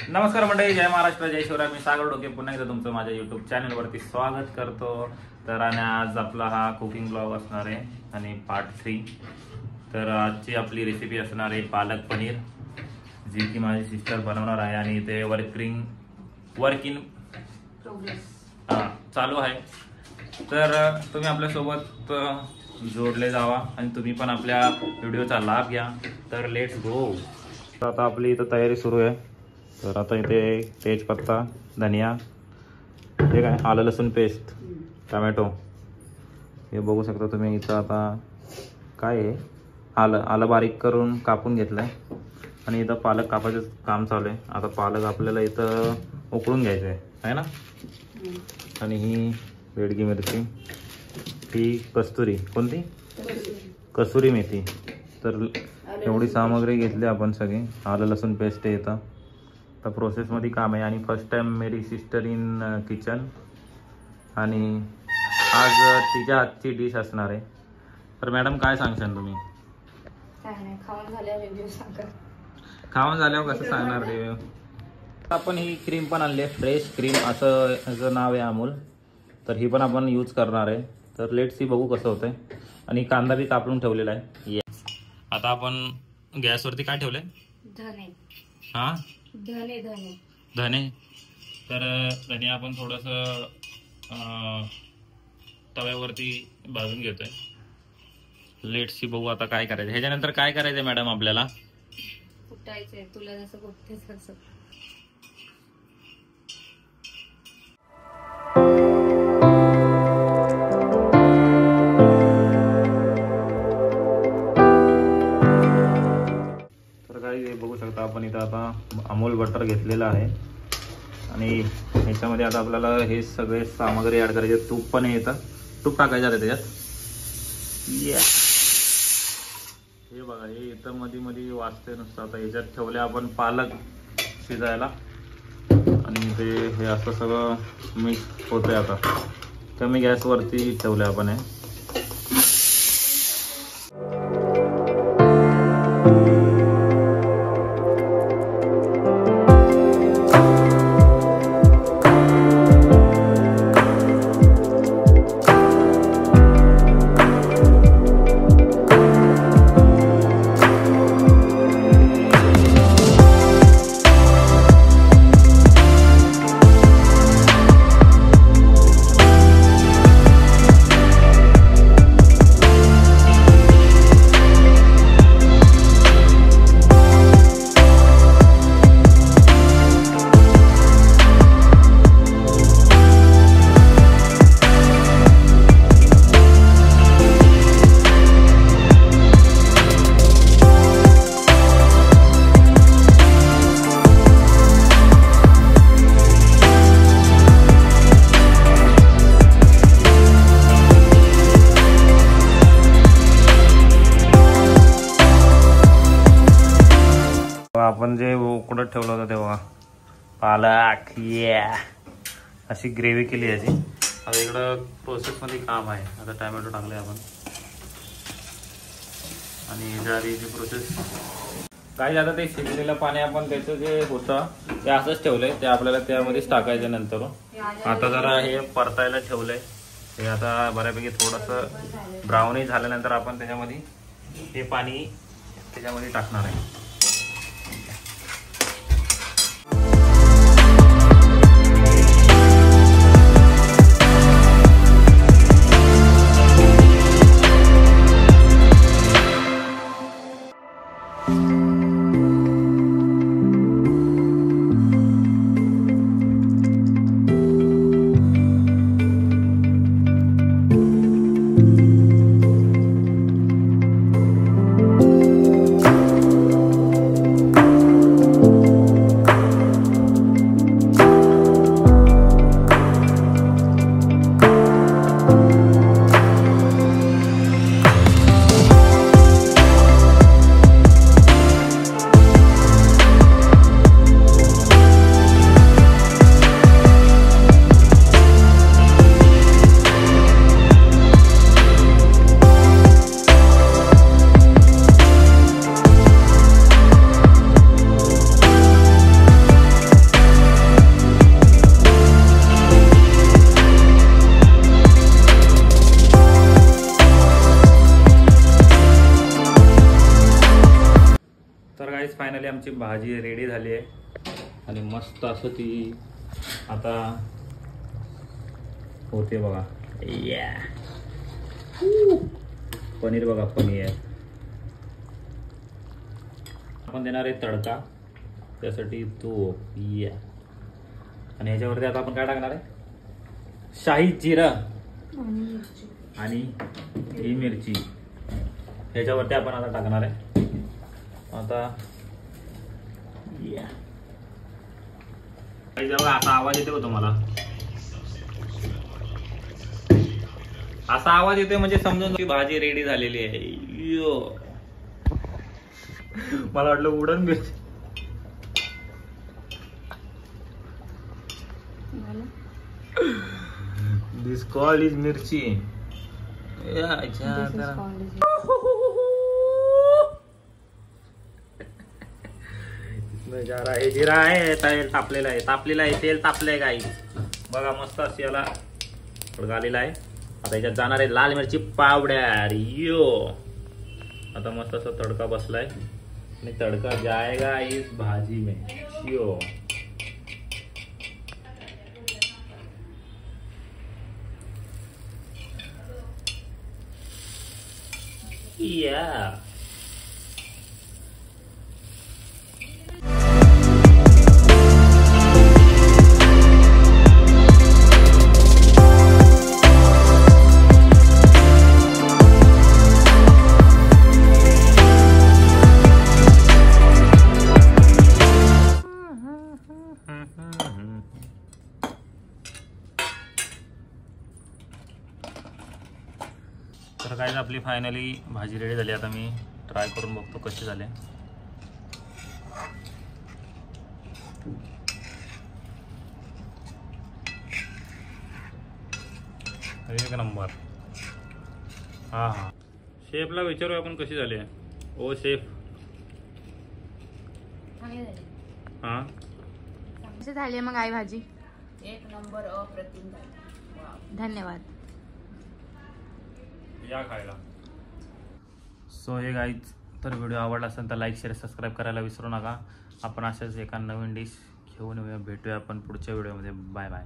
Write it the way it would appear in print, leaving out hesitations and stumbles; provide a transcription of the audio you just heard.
नमस्कार मंडळी, जय महाराष्ट्र, जय शिवराय. मी सागर डोके पुन्हा एकदा तुमचं माझ्या यूट्यूब चॅनलवरती स्वागत करतो. तर आणि आज आपला हा कुकिंग ब्लॉग असणार आहे आणि पार्ट 3. तर आजची आपली रेसिपी असणार आहे पालक पनीर, जी की माझी सिस्टर बनवणार आहे आणि ते वर्क इन प्रोग्रेस चालू आहे. तर तुम्ही आपल्यासोबत जोडले जावा आणि तुम्ही पण आपल्या व्हिडिओचा लाभ घ्या. तर लेट्स गो. तर आता आपली इथं तयारी सुरू आहे. तर आता इथे तेजपत्ता, धनिया, हे काय आलं लसूण पेस्ट, टमॅटो, हे बघू शकता तुम्ही. इथं आता काय आहे, आलं बारीक करून कापून घेतलं आहे आणि इथं पालक कापायचं काम चालू आहे. आता पालक आपल्याला इथं उकळून घ्यायचं आहे ना. आणि ही बेडगी मिरची, ही कस्तुरी, कोणती कसुरी मेथी. तर एवढी सामग्री घेतली आपण सगळी. आलं लसूण पेस्ट आहे इथं. तर प्रोसेसमध्ये काम आहे आणि फर्स्ट टाइम मेरी सिस्टर इन किचन आणि आज तिच्या हातची डिश असणार आहे. तर मॅडम काय सांगशाल तुम्ही? काय नाही, खाऊन झाल्यावर रिव्ह्यू सांगा. खाऊन झाल्यावर कसं सांगणार रिव्ह्यू? आपण ही क्रीम पण आणली आहे, फ्रेश क्रीम असं ह्याचं नाव आहे, अमूल. तर ही पण आपण यूज करणार आहे. तर लेट्स सी, बघू कसं होतंय. आणि कांदा बी कापून ठेवलेला आहे. आता आपण गॅसवरती काय ठेवलंय? धने. हां, धने धने धने. तर धने आपण थोडंसं तव्यावरती भाजून घेतोय. लेट्स सी, बघू आता काय करायचं. ह्याच्यानंतर काय करायचं मॅडम आपल्याला? कुटायचंय. तुला जसं कुठतेच तसं. बघू शकता आपण इथं आता अमूल बटर घेतलेलं आहे आणि ह्याच्यामध्ये आता आपल्याला हे सगळे सामग्री ॲड करायचे. तूप पण येतं, तूप टाकायचं आहे त्याच्यात. हे बघा, हे इथं मध्ये वाजते नुसतं. आता ह्याच्यात ठेवले आपण पालक शिजायला आणि ते हे असं सगळं मिक्स होतंय. आता कमी गॅसवरती ठेवलं आपण हे. आपण जे उकडत ठेवलं होतं तेव्हा पालक, अशी ग्रेव्ही केली याची. आता इकडं प्रोसेसमध्ये काम आहे. आता टॅमॅटो टाकले आपण आणि ह्याच्या आधीची प्रोसेस काय झालं, ते शिजलेलं पाणी आपण त्याचं जे होतं ते असंच ठेवलंय. ते आपल्याला त्यामध्येच टाकायचं नंतर. आता जरा हे परतायला ठेवलंय. हे आता बऱ्यापैकी थोडंसं ब्राउनी झाल्यानंतर आपण त्याच्यामध्ये हे पाणी त्याच्यामध्ये टाकणार आहे. फायनली आमची भाजी रेडी झाली आहे आणि मस्त असं ती आता होते बघा. पनीर बघा, पनीर आपण देणार आहे तडका, त्यासाठी तो आणि ह्याच्यावरती आता आपण काय टाकणार आहे, शाही जिरा आणि ही मिरची ह्याच्यावरती आपण आता टाकणार आहे. आता असा आवाज येतो का तुम्हाला? असा आवाज येतोय म्हणजे समजून की भाजी रेडी झालेली आहे. यो मला वाटलं उडन मिरची. दिस कॉल इज मिरची. जरा हे जिरा आहे, तेल तापलेलं आहे, तेल तापलंय काही बघा. मस्त अशी याला तडका आलेला आहे. आता याच्यात जाणार आहे लाल मिरची पावडर. यो आता मस्त असा तडका बसलाय आणि तडका जाएगा इस भाजी में. यो या तर काय आपली फायनली भाजी रेडी झाली. आता मी ट्राय करून बघतो कशी झाले. एक नंबर. हा हा, शेफला विचारू आपण कशी झाली. ओ शेफ. हा कशी झाली मग आई भाजी? एक नंबर, अप्रतिम झाली. धन्यवाद. या खायला. सो हे गाईज, तर व्हिडिओ आवडला असेल तर लाईक शेअर सबस्क्राईब करायला विसरू नका. आपण अशाच एका नवीन डिश घेऊन भेटूया आपण पुढच्या व्हिडिओमध्ये. Bye bye.